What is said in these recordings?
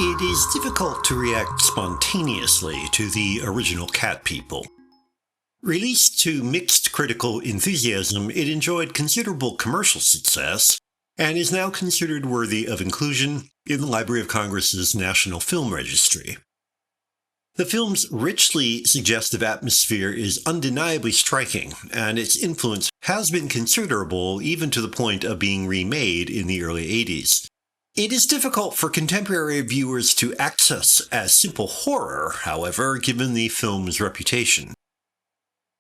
It is difficult to react spontaneously to the original Cat People. Released to mixed critical enthusiasm, it enjoyed considerable commercial success and is now considered worthy of inclusion in the Library of Congress's National Film Registry. The film's richly suggestive atmosphere is undeniably striking, and its influence has been considerable even to the point of being remade in the early 80s. It is difficult for contemporary viewers to access as simple horror, however, given the film's reputation.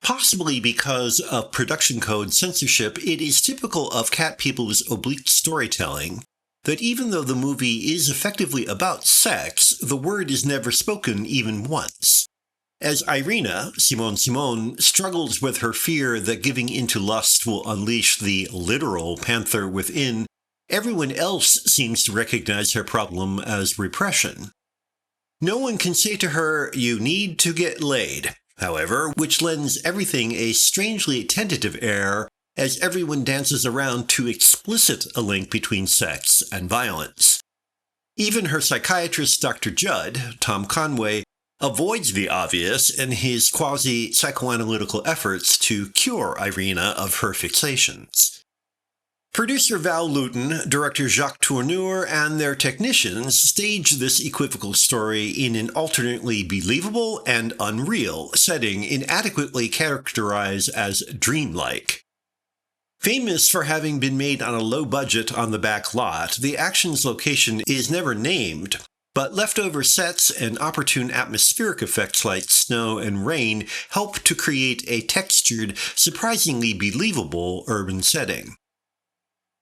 Possibly because of production code censorship, it is typical of Cat People's oblique storytelling that even though the movie is effectively about sex, the word is never spoken even once. As Irina, Simone, struggles with her fear that giving into lust will unleash the literal panther within, everyone else seems to recognize her problem as repression. No one can say to her, "You need to get laid," however, which lends everything a strangely tentative air as everyone dances around too explicit a link between sex and violence. Even her psychiatrist, Dr. Judd, Tom Conway, avoids the obvious in his quasi-psychoanalytical efforts to cure Irina of her fixations. Producer Val Lewton, director Jacques Tourneur, and their technicians stage this equivocal story in an alternately believable and unreal setting inadequately characterized as dreamlike. Famous for having been made on a low budget on the back lot, the action's location is never named, but leftover sets and opportune atmospheric effects like snow and rain help to create a textured, surprisingly believable urban setting.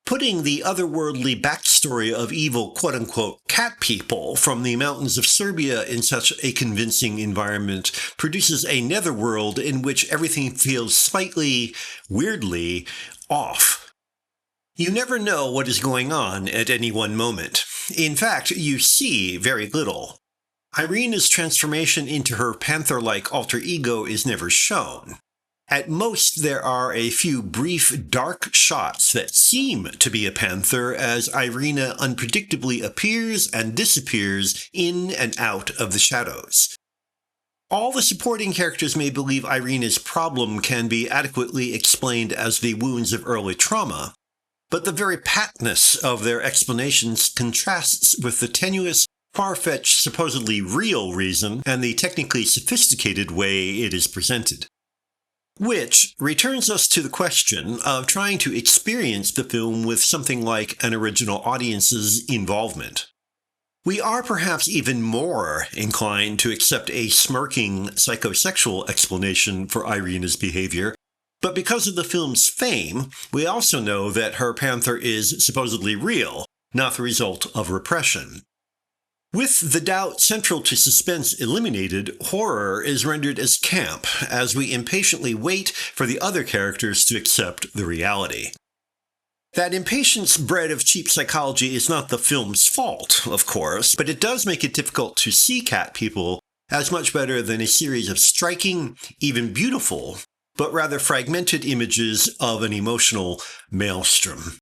Putting the otherworldly backstory of evil quote-unquote cat people from the mountains of Serbia in such a convincing environment produces a netherworld in which everything feels slightly, weirdly, off. You never know what is going on at any one moment. In fact, you see very little. Irina's transformation into her panther-like alter ego is never shown. At most, there are a few brief, dark shots that seem to be a panther as Irina unpredictably appears and disappears in and out of the shadows. All the supporting characters may believe Irina's problem can be adequately explained as the wounds of early trauma, but the very patness of their explanations contrasts with the tenuous, far-fetched, supposedly real reason and the technically sophisticated way it is presented. Which returns us to the question of trying to experience the film with something like an original audience's involvement. We are perhaps even more inclined to accept a smirking psychosexual explanation for Irina's behavior, but because of the film's fame, we also know that her panther is supposedly real, not the result of repression. With the doubt central to suspense eliminated, horror is rendered as camp as we impatiently wait for the other characters to accept the reality. That impatience bred of cheap psychology is not the film's fault, of course, but it does make it difficult to see Cat People as much better than a series of striking, even beautiful, but rather fragmented images of an emotional maelstrom.